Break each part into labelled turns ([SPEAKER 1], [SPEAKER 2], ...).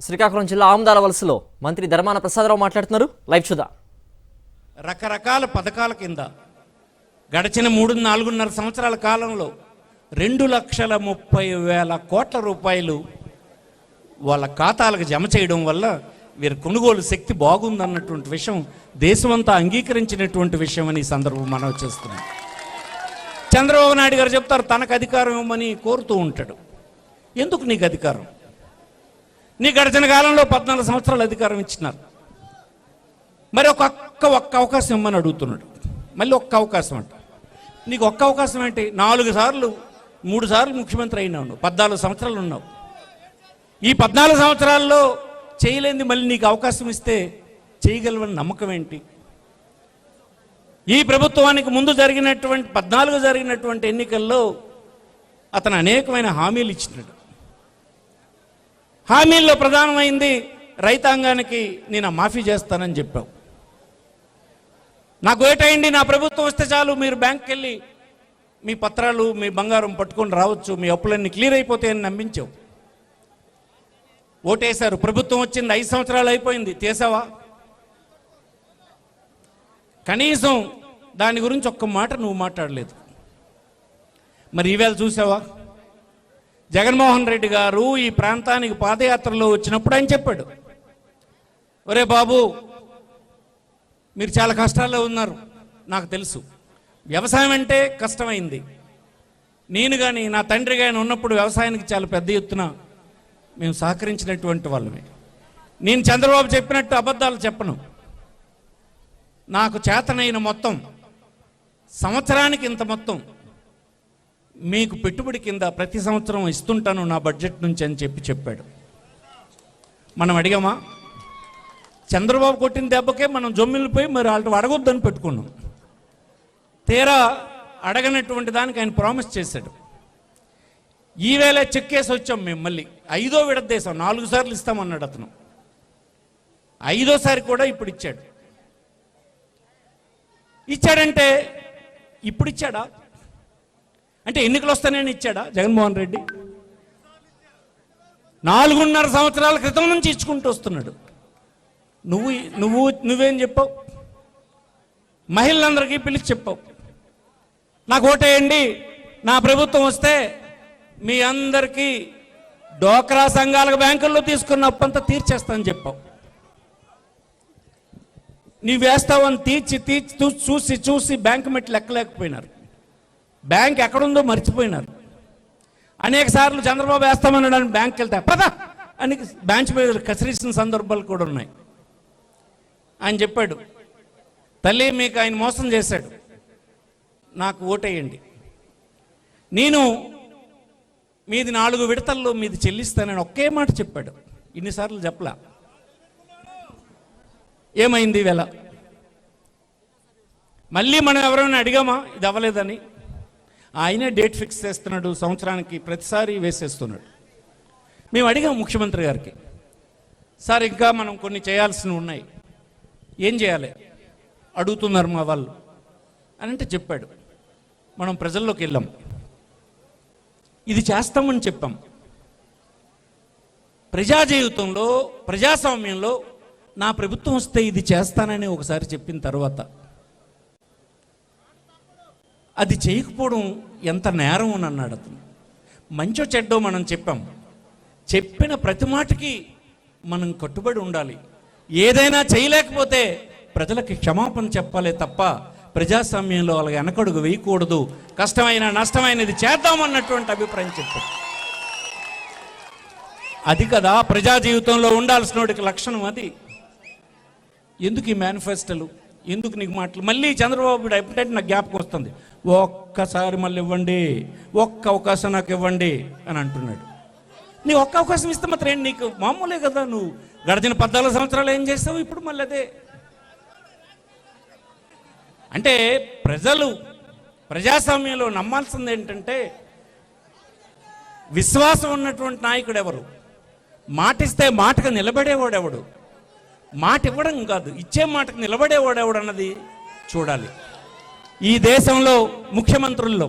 [SPEAKER 1] శ్రీకాకుళం జిల్లా ఆమదాల వలసలో మంత్రి ధర్మాన ప్రసాదరావు మాట్లాడుతున్నారు. లైవ్ చూద్దాం.
[SPEAKER 2] రకరకాల పథకాల కింద గడిచిన 4.5 సంవత్సరాల కాలంలో 2,30,000 కోట్ల రూపాయలు వాళ్ళ ఖాతాలకు జమ చేయడం వల్ల వీరి కొనుగోలు శక్తి బాగుందన్నటువంటి విషయం దేశమంతా అంగీకరించినటువంటి విషయం అని ఈ సందర్భం మనం చేస్తున్నాం. చంద్రబాబు నాయుడు గారు చెప్తారు తనకు అధికారం ఇవ్వమని కోరుతూ ఉంటాడు. ఎందుకు నీకు అధికారం? నీ గడిచిన కాలంలో 14 సంవత్సరాలు అధికారం ఇచ్చినారు. మరి ఒక్క అవకాశం ఇమ్మని అడుగుతున్నాడు. మళ్ళీ ఒక్క అవకాశం అంట. నీకు ఒక్క అవకాశం ఏంటి? 3 సార్లు ముఖ్యమంత్రి అయినావు. 14 సంవత్సరాలు ఉన్నావు. ఈ 14 సంవత్సరాల్లో చేయలేంది మళ్ళీ నీకు అవకాశం ఇస్తే చేయగలవని నమ్మకం ఏంటి? ఈ ప్రభుత్వానికి ముందు 14 జరిగినటువంటి ఎన్నికల్లో అతను అనేకమైన హామీలు ఇచ్చినాడు. హామీల్లో ప్రధానమైంది రైతాంగానికి నేను మాఫీ చేస్తానని చెప్పావు. నాకు ఓటేయండి, నా ప్రభుత్వం వస్తే చాలు, మీరు బ్యాంక్కి వెళ్ళి మీ పత్రాలు మీ బంగారం పట్టుకొని రావచ్చు, మీ అప్పులన్నీ క్లియర్ అయిపోతాయని నమ్మించావు. ఓటేశారు. ప్రభుత్వం వచ్చింది, 5 సంవత్సరాలు అయిపోయింది. చేసావా? కనీసం దాని గురించి ఒక్క మాట నువ్వు మాట్లాడలేదు. మరి ఈవేళ చూసావా? జగన్మోహన్ రెడ్డి గారు ఈ ప్రాంతానికి పాదయాత్రలో వచ్చినప్పుడు ఆయన చెప్పాడు, ఒరే బాబు మీరు చాలా కష్టాల్లో ఉన్నారు, నాకు తెలుసు, వ్యవసాయం అంటే కష్టమైంది. నేను కానీ నా తండ్రి కానీ ఉన్నప్పుడు వ్యవసాయానికి చాలా పెద్ద ఎత్తున మేము సహకరించినటువంటి వాళ్ళమే. నేను చంద్రబాబు చెప్పినట్టు అబద్ధాలు చెప్పను. నాకు చేతనైన మొత్తం సంవత్సరానికి ఇంత మొత్తం మీకు పెట్టుబడి కింద ప్రతి సంవత్సరం ఇస్తుంటాను నా బడ్జెట్ నుంచి అని చెప్పాడు. మనం అడిగామా? చంద్రబాబు కొట్టిన దెబ్బకే మనం జొమ్మిలిపోయి మరి వాళ్ళతో అడగొద్దని పెట్టుకున్నాం. తీరా అడగనటువంటి దానికి ఆయన ప్రామిస్ చేశాడు. ఈవేళ చెక్కేసి వచ్చాం మేము. మళ్ళీ 5వ విడదేశం 4 సార్లు ఇస్తామన్నాడు అతను. 5వ కూడా ఇప్పుడు ఇచ్చాడు. ఇచ్చాడంటే ఇప్పుడు ఇచ్చాడా? అంటే ఎన్నికలు వస్తానని ఇచ్చాడా జగన్మోహన్ రెడ్డి? 4.5 సంవత్సరాల క్రితం నుంచి ఇచ్చుకుంటూ వస్తున్నాడు. నువ్వేం చెప్పావు? మహిళలందరికీ పిలిచి చెప్పావు, నాకు ఓటేయండి, నా ప్రభుత్వం వస్తే మీ అందరికీ డోక్రా సంఘాలకు బ్యాంకుల్లో తీసుకున్న అప్పంతా తీర్చేస్తానని చెప్పావు. నీవు వేస్తావని చూసి బ్యాంకు మెట్లు ఎక్కలేకపోయినారు. బ్యాంక్ ఎక్కడుందో మర్చిపోయినారు. అనేక సార్లు చంద్రబాబు వేస్తామన్నాడని బ్యాంక్కి వెళ్తే పదా అని బ్యాంచ్ మీద కసిరిసిన సందర్భాలు కూడా ఉన్నాయి. ఆయన చెప్పాడు, తల్లి మీకు ఆయన మోసం చేశాడు, నాకు ఓటేయండి, నేను మీది 4 విడతల్లో మీది చెల్లిస్తానని ఒకే మాట చెప్పాడు. ఇన్నిసార్లు చెప్పలా. ఏమైంది వేళ? మళ్ళీ మనం ఎవరైనా అడిగామా ఇది అవ్వలేదని? ఆయనే డేట్ ఫిక్స్ చేస్తున్నాడు, సంవత్సరానికి ప్రతిసారి వేసేస్తున్నాడు. మేము అడిగాం ముఖ్యమంత్రి గారికి, సార్ ఇంకా మనం కొన్ని చేయాల్సినవి ఉన్నాయి, ఏం చేయాలి అడుగుతున్నారు మా వాళ్ళు అని అంటే చెప్పాడు. మనం ప్రజల్లోకి వెళ్ళాం, ఇది చేస్తామని చెప్పాం. ప్రజా జీవితంలో ప్రజాస్వామ్యంలో నా ప్రభుత్వం వస్తే ఇది చేస్తానని ఒకసారి చెప్పిన తర్వాత అది చేయకపోవడం ఎంత నేరం అని అన్నాడు అతను. మంచో చెడ్డో మనం చెప్పాం, చెప్పిన ప్రతి మాటకి మనం కట్టుబడి ఉండాలి. ఏదైనా చేయలేకపోతే ప్రజలకి క్షమాపణ చెప్పాలి తప్ప ప్రజాస్వామ్యంలో వాళ్ళకి వెనకడుగు వేయకూడదు. కష్టమైన నష్టమైనది చేద్దామన్నటువంటి అభిప్రాయం చెప్పారు. అది కదా ప్రజా జీవితంలో ఉండాల్సిన లక్షణం. అది ఎందుకు ఈ మేనిఫెస్టోలు, ఎందుకు నీకు మాటలు? మళ్ళీ చంద్రబాబు ఎప్పుడైతే నాకు జ్ఞాపకం వస్తుంది, ఒక్కసారి మళ్ళీ ఇవ్వండి, ఒక్క అవకాశం నాకు ఇవ్వండి అని అంటున్నాడు. నీ ఒక్క అవకాశం ఇస్తే మాత్రం ఏంటి? నీకు మామూలే కదా, నువ్వు గడిచిన 14 సంవత్సరాలు ఏం చేస్తావు, ఇప్పుడు మళ్ళీ అదే. అంటే ప్రజలు ప్రజాస్వామ్యంలో నమ్మాల్సింది ఏంటంటే విశ్వాసం ఉన్నటువంటి నాయకుడు ఎవరు, మాటిస్తే మాటకు నిలబడేవాడెవడు, మాట ఇవ్వడం కాదు ఇచ్చే మాటకు నిలబడేవాడెవడు అన్నది చూడాలి. ఈ దేశంలో ముఖ్యమంత్రుల్లో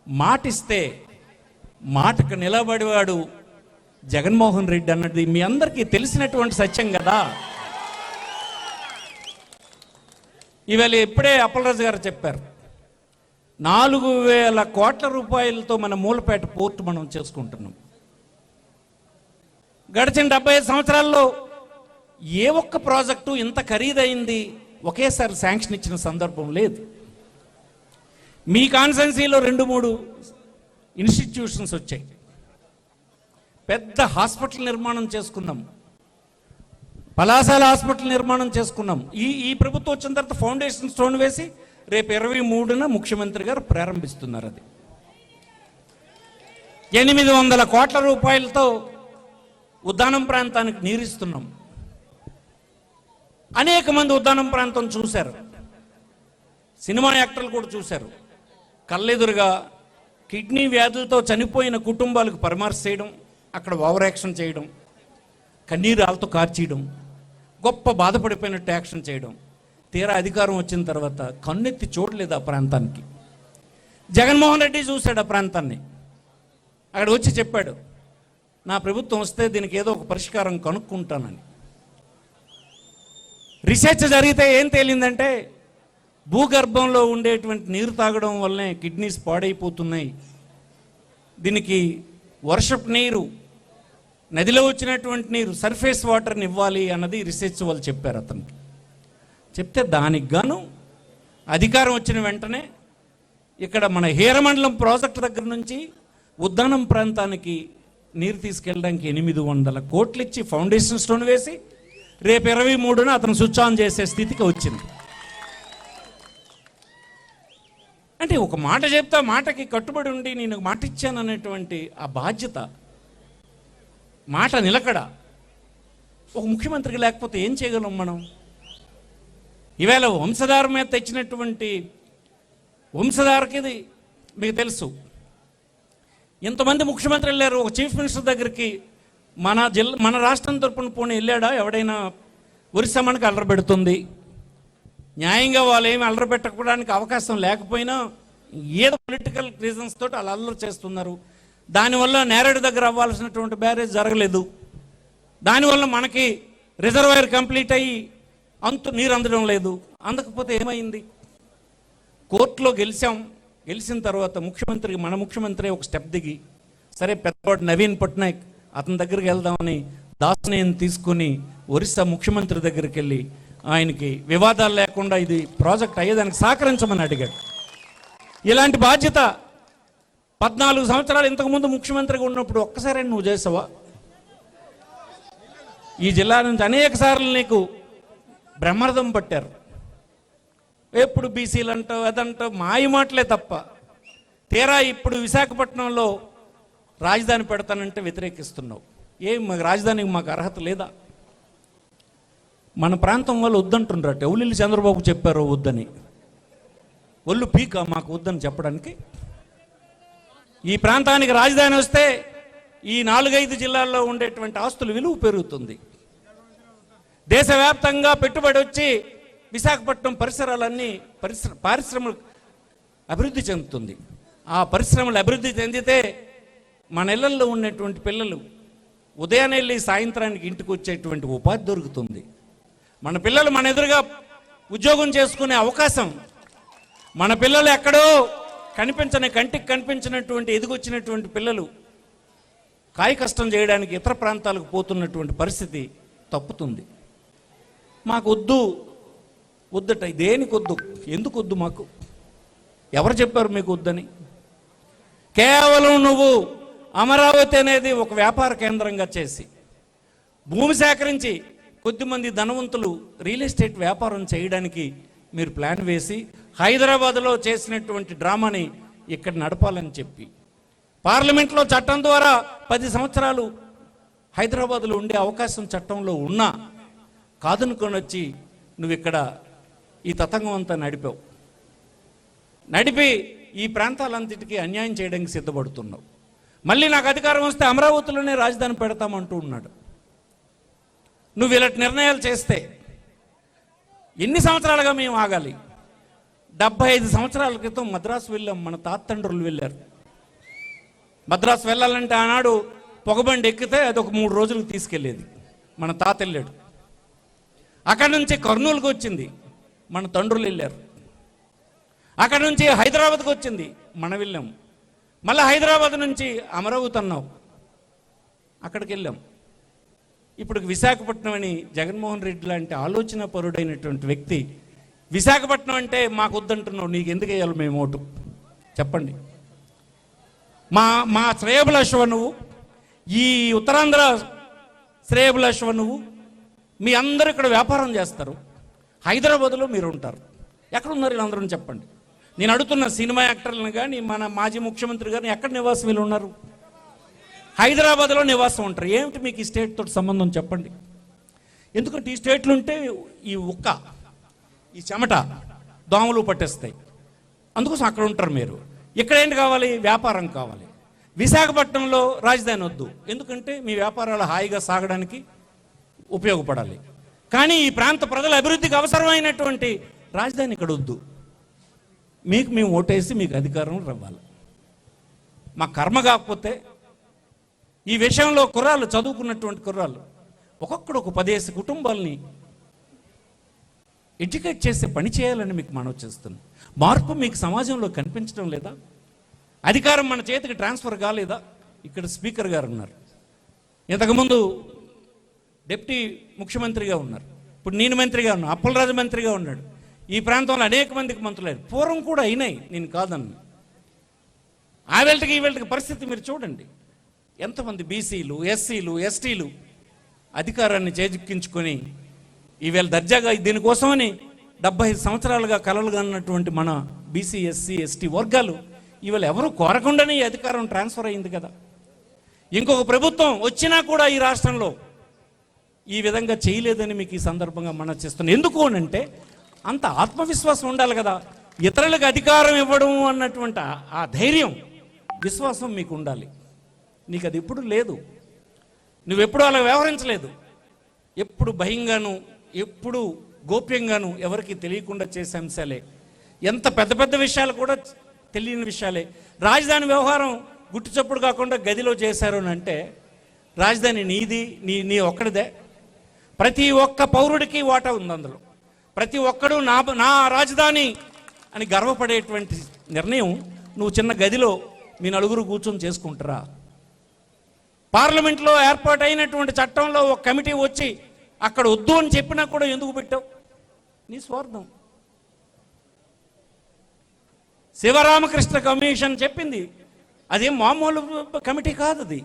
[SPEAKER 2] మాటిస్తే మాటకు నిలబడేవాడు జగన్మోహన్ రెడ్డి అన్నది మీ అందరికీ తెలిసినటువంటి సత్యం కదా. ఇవాళ ఇప్పుడే అప్పలరాజు గారు చెప్పారు, 4,000 కోట్ల రూపాయలతో మన మూలపేట పోర్టు మనం చేసుకుంటున్నాం. గడిచిన 75 సంవత్సరాల్లో ఏ ఒక్క ప్రాజెక్టు ఇంత ఖరీదైంది ఒకేసారి శాంక్షన్ ఇచ్చిన సందర్భం లేదు. మీ కాన్స్టెన్సీలో 2-3 ఇన్స్టిట్యూషన్స్ వచ్చాయి. పెద్ద హాస్పిటల్ నిర్మాణం చేసుకున్నాం, పలాసాల హాస్పిటల్ నిర్మాణం చేసుకున్నాం. ఈ ప్రభుత్వం వచ్చిన తర్వాత ఫౌండేషన్ స్టోన్ వేసి రేపు 23న ముఖ్యమంత్రి గారు ప్రారంభిస్తున్నారు. అది 800 కోట్ల రూపాయలతో ఉద్దానం ప్రాంతానికి నీరిస్తున్నాం. అనేక మంది ఉద్దానం ప్రాంతం చూశారు, సినిమా యాక్టర్లు కూడా చూశారు. కళ్ళెదురుగా కిడ్నీ వ్యాధులతో చనిపోయిన కుటుంబాలకు పరామర్శ చేయడం, అక్కడ ఓవర్ యాక్షన్ చేయడం, కన్నీరాలతో కార్చేయడం, గొప్ప బాధపడిపోయినట్టు యాక్షన్ చేయడం. తీరా అధికారం వచ్చిన తర్వాత కన్నెత్తి చూడలేదు ఆ ప్రాంతానికి. జగన్మోహన్ రెడ్డి చూశాడు ఆ ప్రాంతాన్ని, అక్కడ వచ్చి చెప్పాడు, నా ప్రభుత్వం వస్తే దీనికి ఏదో ఒక పరిష్కారం కనుక్కుంటానని. రీసెర్చ్ జరిగితే ఏం తేలిందంటే, భూగర్భంలో ఉండేటువంటి నీరు తాగడం వల్లనే కిడ్నీస్ పాడైపోతున్నాయి, దీనికి వర్షపు నీరు, నదిలో వచ్చినటువంటి నీరు, సర్ఫేస్ వాటర్ని ఇవ్వాలి అన్నది రీసెర్చ్ వాళ్ళు చెప్పారు అతనికి. చెప్తే దానికి గాను అధికారం వచ్చిన వెంటనే ఇక్కడ మన హీరమండలం ప్రాజెక్టు దగ్గర నుంచి ఉద్దానం ప్రాంతానికి నీరు తీసుకెళ్ళడానికి 800 కోట్లు ఇచ్చి ఫౌండేషన్ స్టోన్ వేసి రేపు 23న అతను స్విచ్ ఆన్ చేసే స్థితికి వచ్చింది. అంటే ఒక మాట చెప్తా, మాటకి కట్టుబడి ఉండి నేను మాట ఇచ్చాను అనేటువంటి ఆ బాధ్యత, మాట నిలకడ ఒక ముఖ్యమంత్రికి లేకపోతే ఏం చేయగలం మనం? ఈవేళ వంశధార మీద తెచ్చినటువంటి వంశధారకి ఇది మీకు తెలుసు. ఇంతమంది ముఖ్యమంత్రులు వెళ్ళారు, ఒక చీఫ్ మినిస్టర్ దగ్గరికి మన రాష్ట్రం తరపున పోనీ వెళ్ళాడా ఎవడైనా? ఒరిస్సా మనకు అల్లరి పెడుతుంది, న్యాయంగా వాళ్ళు ఏమి అల్లరి పెట్టడానికి అవకాశం లేకపోయినా ఏదో పొలిటికల్ రీజన్స్ తోటి వాళ్ళు అల్లరి చేస్తున్నారు. దానివల్ల నేరేడు దగ్గర అవ్వాల్సినటువంటి బ్యారేజ్ జరగలేదు, దానివల్ల మనకి రిజర్వాయర్ కంప్లీట్ అయ్యి నీరు అందడం లేదు. అందకపోతే ఏమైంది? కోర్టులో గెలిచిన తర్వాత ముఖ్యమంత్రికి, మన ముఖ్యమంత్రి ఒక స్టెప్ దిగి, సరే పెద్దవాడు నవీన్ పట్నాయక్ అతని దగ్గరికి వెళ్దామని దాసనేని తీసుకుని ఒరిస్సా ముఖ్యమంత్రి దగ్గరికి వెళ్ళి ఆయనకి వివాదాలు లేకుండా ఇది ప్రాజెక్ట్ అయ్యేదానికి సహకరించమని అడిగాడు. ఇలాంటి బాధ్యత 14 సంవత్సరాలు ఇంతకుముందు ముఖ్యమంత్రిగా ఉన్నప్పుడు ఒక్కసారి నువ్వు చేసావా? ఈ జిల్లా నుంచి అనేక సార్లు నీకు బ్రహ్మరథం పట్టారు, ఎప్పుడు బీసీలు అంటావు అదంటావు, మాయ మాటలే తప్ప. తీరా ఇప్పుడు విశాఖపట్నంలో రాజధాని పెడతానంటే వ్యతిరేకిస్తున్నావు. మాకు రాజధానికి మాకు అర్హత లేదా? మన ప్రాంతం వాళ్ళు వద్దంటుండ్రట. ఎవలిల్లు చంద్రబాబు చెప్పారో వద్దని, ఒళ్ళు పీక మాకు వద్దని చెప్పడానికి. ఈ ప్రాంతానికి రాజధాని వస్తే ఈ 4-5 జిల్లాల్లో ఉండేటువంటి ఆస్తుల విలువ పెరుగుతుంది. దేశవ్యాప్తంగా పెట్టుబడి వచ్చి విశాఖపట్నం పరిసరాలన్నీ పారిశ్రమలు అభివృద్ధి చెందుతుంది. ఆ పరిశ్రమలు అభివృద్ధి చెందితే మన ఇళ్లలో ఉన్నటువంటి పిల్లలు ఉదయాన్నే వెళ్ళి సాయంత్రానికి ఇంటికి వచ్చేటువంటి ఉపాధి దొరుకుతుంది. మన పిల్లలు మన ఎదురుగా ఉద్యోగం చేసుకునే అవకాశం, మన పిల్లలు ఎక్కడో కంటికి కనిపించినటువంటి ఎదిగొచ్చినటువంటి పిల్లలు కాయ కష్టం చేయడానికి ఇతర ప్రాంతాలకు పోతున్నటువంటి పరిస్థితి తప్పుతుంది. మాకు వద్దట. దేనికి వద్దు? ఎందుకు వద్దు? మాకు ఎవరు చెప్పారు మీకు వద్దని? కేవలం నువ్వు అమరావతి అనేది ఒక వ్యాపార కేంద్రంగా చేసి భూమి సేకరించి కొద్దిమంది ధనవంతులు రియల్ ఎస్టేట్ వ్యాపారం చేయడానికి మీరు ప్లాన్ వేసి హైదరాబాద్లో చేసినటువంటి డ్రామాని ఇక్కడ నడపాలని చెప్పి పార్లమెంట్లో చట్టం ద్వారా 10 సంవత్సరాలు హైదరాబాద్లో ఉండే అవకాశం చట్టంలో ఉన్నా కాదనుకొని వచ్చి నువ్వు ఇక్కడ ఈ తతంగం అంతా నడిపి ఈ ప్రాంతాలంతటికీ అన్యాయం చేయడానికి సిద్ధపడుతున్నావు. మళ్ళీ నాకు అధికారం వస్తే అమరావతిలోనే రాజధాని పెడతామంటూ ఉన్నాడు. నువ్వు ఇలాంటి నిర్ణయాలు చేస్తే ఎన్ని సంవత్సరాలుగా మేము ఆగాలి? 75 సంవత్సరాల క్రితం మద్రాసు వెళ్ళాం, మన తాతండ్రులు వెళ్ళారు. మద్రాసు వెళ్ళాలంటే ఆనాడు పొగబండి ఎక్కితే అది ఒక 3 రోజులకు తీసుకెళ్ళేది. మన తాత వెళ్ళాడు. అక్కడి నుంచి కర్నూలుకు వచ్చింది, మన తండ్రులు వెళ్ళారు. అక్కడి నుంచి హైదరాబాద్కి వచ్చింది, మనం వెళ్ళాం. మళ్ళీ హైదరాబాద్ నుంచి అమరావతి అన్నావు, అక్కడికి వెళ్ళాం. ఇప్పుడు విశాఖపట్నం అని జగన్మోహన్ రెడ్డి లాంటి ఆలోచన పరుడైనటువంటి వ్యక్తి విశాఖపట్నం అంటే మాకు వద్దంటున్నావు, నీకు ఎందుకు వేయాలి మేము ఓటు చెప్పండి. మా శ్రేయభిలాషవ నువ్వు, ఈ ఉత్తరాంధ్ర శ్రేయభిలాషవ నువ్వు. మీ అందరూ ఇక్కడ వ్యాపారం చేస్తారు, హైదరాబాద్లో మీరు ఉంటారు. ఎక్కడ ఉన్నారు వీళ్ళందరూ చెప్పండి. నేను అడుగుతున్న సినిమా యాక్టర్లను కానీ మన మాజీ ముఖ్యమంత్రి గారిని ఎక్కడ నివాసం వీళ్ళు ఉన్నారు? హైదరాబాద్లో నివాసం ఉంటారు. ఏమిటి మీకు ఈ స్టేట్ తోటి సంబంధం చెప్పండి. ఎందుకంటే ఈ స్టేట్లు ఉంటే ఈ ఉక్క, ఈ చెమట, దోమలు పట్టేస్తాయి. అందుకోసం అక్కడ ఉంటారు మీరు. ఇక్కడ ఏంటి కావాలి? వ్యాపారం కావాలి. విశాఖపట్నంలో రాజధాని వద్దు, ఎందుకంటే మీ వ్యాపారాలు హాయిగా సాగడానికి ఉపయోగపడాలి. కానీ ఈ ప్రాంత ప్రజల అభివృద్ధికి అవసరమైనటువంటి రాజధాని ఇక్కడ వద్దు. మీకు మేము ఓటేసి మీకు అధికారం ఇవ్వాలి. మా కర్మ కాకపోతే ఈ విషయంలో కుర్రాళ్ళు, చదువుకున్నటువంటి కుర్రాళ్ళు ఒక్కొక్కడు ఒక 10 కుటుంబాలని ఎడ్యుకేట్ చేసే పని చేయాలని మీకు మనవి చేస్తున్నాం. మార్పు మీకు సమాజంలో కనిపించడం లేదా? అధికారం మన చేతికి ట్రాన్స్ఫర్ కాలేదా? ఇక్కడ స్పీకర్ గారు ఉన్నారు, ఇంతకుముందు డిప్యూటీ ముఖ్యమంత్రిగా ఉన్నారు, ఇప్పుడు నేను మంత్రిగా ఉన్నాను, అప్పలరాజు మంత్రిగా ఉన్నాడు. ఈ ప్రాంతంలో అనేక మందికి మంత్రులు పూర్వం కూడా అయినాయి, నేను కాదన్ను. ఆ ఈ వేళకి పరిస్థితి మీరు చూడండి. ఎంతమంది బీసీలు, ఎస్సీలు, ఎస్టీలు అధికారాన్ని చేజిక్కించుకొని ఈవేళ దర్జాగా దీనికోసమని 75 సంవత్సరాలుగా కలలుగా ఉన్నటువంటి మన బీసీ, ఎస్సీ, ఎస్టీ వర్గాలు ఈవేళ ఎవరు కోరకుండానే ఈ అధికారం ట్రాన్స్ఫర్ అయింది కదా. ఇంకొక ప్రభుత్వం వచ్చినా కూడా ఈ రాష్ట్రంలో ఈ విధంగా చేయలేదని మీకు ఈ సందర్భంగా మనం చేస్తున్నాం. ఎందుకు అనంటే అంత ఆత్మవిశ్వాసం ఉండాలి కదా. ఇతరులకు అధికారం ఇవ్వడం అన్నటువంటి ఆ ధైర్యం, విశ్వాసం మీకు ఉండాలి. నీకు అది ఎప్పుడు లేదు. నువ్వెప్పుడు అలా వ్యవహరించలేదు. ఎప్పుడు భయంగాను, ఎప్పుడు గోప్యంగాను, ఎవరికి తెలియకుండా చేసే అంశాలే. ఎంత పెద్ద పెద్ద విషయాలు కూడా తెలియని విషయాలే. రాజధాని వ్యవహారం గుట్టు చప్పుడు కాకుండా గదిలో చేశారు అని అంటే రాజధాని నీది, నీ ఒక్కడిదే. ప్రతి ఒక్క పౌరుడికి వాటా ఉంది అందులో. ప్రతి ఒక్కడు నా రాజధాని అని గర్వపడేటువంటి నిర్ణయం నువ్వు చిన్న గదిలో మీ నలుగురు కూర్చొని చేసుకుంటారా? పార్లమెంట్లో ఏర్పాటైనటువంటి చట్టంలో ఒక కమిటీ వచ్చి అక్కడ వద్దు అని చెప్పినా కూడా ఎందుకు పెట్టావు? నీ స్వార్థం. శివరామకృష్ణ కమిషన్ చెప్పింది, అదేం మామూలు కమిటీ కాదు, అది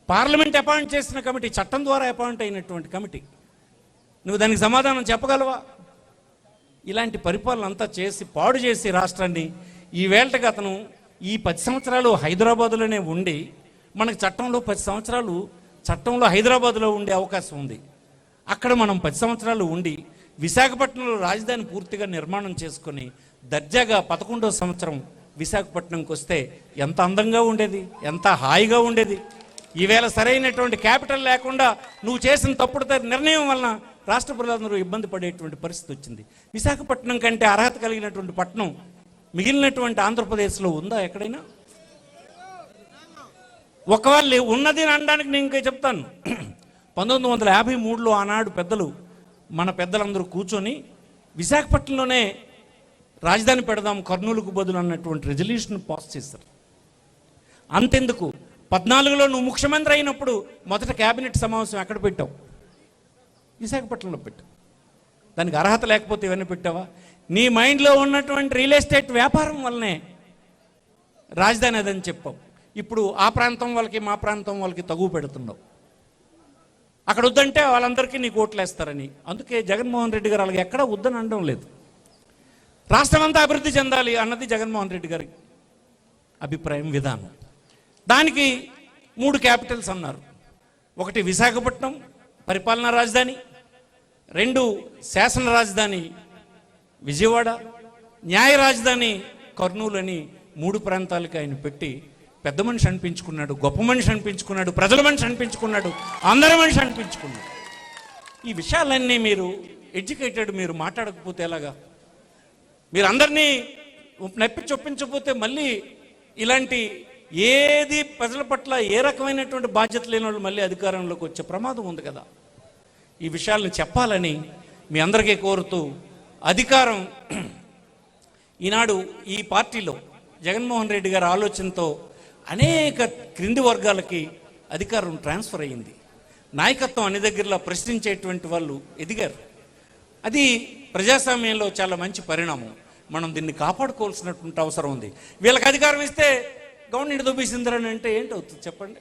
[SPEAKER 2] పార్లమెంట్ అపాయింట్ చేసిన కమిటీ, చట్టం ద్వారా అపాయింట్ అయినటువంటి కమిటీ. నువ్వు దానికి సమాధానం చెప్పగలవా? ఇలాంటి పరిపాలన అంతా చేసి పాడు చేసి రాష్ట్రాన్ని ఈ వేళకి అతను ఈ 10 సంవత్సరాలు హైదరాబాదులోనే ఉండి, మనకు చట్టంలో 10 సంవత్సరాలు చట్టంలో హైదరాబాదులో ఉండే అవకాశం ఉంది. అక్కడ మనం 10 సంవత్సరాలు ఉండి విశాఖపట్నంలో రాజధాని పూర్తిగా నిర్మాణం చేసుకొని దర్జాగా 11వ సంవత్సరం విశాఖపట్నంకి వస్తే ఎంత అందంగా ఉండేది, ఎంత హాయిగా ఉండేది. ఈవేళ సరైనటువంటి క్యాపిటల్ లేకుండా నువ్వు చేసిన తప్పుడు నిర్ణయం వలన రాష్ట్ర ప్రజలందరూ ఇబ్బంది పడేటువంటి పరిస్థితి వచ్చింది. విశాఖపట్నం కంటే అర్హత కలిగినటువంటి పట్టణం మిగిలినటువంటి ఆంధ్రప్రదేశ్లో ఉందా ఎక్కడైనా? ఒకవేళ ఉన్నది అనడానికి నేను ఇంకా చెప్తాను. 1953లో ఆనాడు పెద్దలు, మన పెద్దలందరూ కూర్చొని విశాఖపట్నంలోనే రాజధాని పెడదాం కర్నూలుకు బదులు అన్నటువంటి రెజల్యూషన్ పాస్ చేశారు. అంతెందుకు 14లో నువ్వు ముఖ్యమంత్రి అయినప్పుడు మొదట క్యాబినెట్ సమావేశం ఎక్కడ పెట్టావు? విశాఖపట్నంలో పెట్టావు. దానికి అర్హత లేకపోతే ఇవన్నీ పెట్టావా? నీ మైండ్లో ఉన్నటువంటి రియల్ ఎస్టేట్ వ్యాపారం వల్లనే రాజధాని అదని చెప్పావు. ఇప్పుడు ఆ ప్రాంతం వాళ్ళకి మా ప్రాంతం వాళ్ళకి తగువ పెడుతున్నావు. అక్కడ వద్దంటే వాళ్ళందరికీ నీకు ఓట్లు వేస్తారని. అందుకే జగన్మోహన్ రెడ్డి గారు అలాగే ఎక్కడా వద్దని అనడం లేదు. రాష్ట్రం అంతా అభివృద్ధి చెందాలి అన్నది జగన్మోహన్ రెడ్డి గారి అభిప్రాయం, విధానం. దానికి 3 క్యాపిటల్స్ అన్నారు. ఒకటి విశాఖపట్నం పరిపాలనా రాజధాని, 2 శాసన రాజధాని విజయవాడ, న్యాయ రాజధాని కర్నూలు అని 3 ప్రాంతాలకి ఆయన పెట్టి పెద్ద మనిషి అనిపించుకున్నాడు, గొప్ప మనిషి అనిపించుకున్నాడు, ప్రజల మనిషి అనిపించుకున్నాడు, అందరి మనిషి అనిపించుకున్నాడు. ఈ విషయాలన్నీ మీరు ఎడ్యుకేటెడ్ మీరు మాట్లాడకపోతే ఎలాగా? మీరు అందరినీ నప్పి చొప్పించకపోతే మళ్ళీ ఇలాంటి ఏది ప్రజల పట్ల ఏ రకమైనటువంటి బాధ్యత లేని వాళ్ళు మళ్ళీ అధికారంలోకి వచ్చే ప్రమాదం ఉంది కదా. ఈ విషయాలను చెప్పాలని మీ అందరికీ కోరుతూ, అధికారం ఈనాడు ఈ పార్టీలో జగన్మోహన్ రెడ్డి గారి ఆలోచనతో అనేక క్రింది వర్గాలకి అధికారం ట్రాన్స్ఫర్ అయ్యింది. నాయకత్వం అన్ని దగ్గరలో ప్రశ్నించేటువంటి వాళ్ళు ఎదిగారు. అది ప్రజాస్వామ్యంలో చాలా మంచి పరిణామం. మనం దీన్ని కాపాడుకోవాల్సినటువంటి అవసరం ఉంది. వీళ్ళకి అధికారం ఇస్తే గవర్నమెంట్ దొబ్బేసిందని అంటే ఏంటవుతుంది చెప్పండి.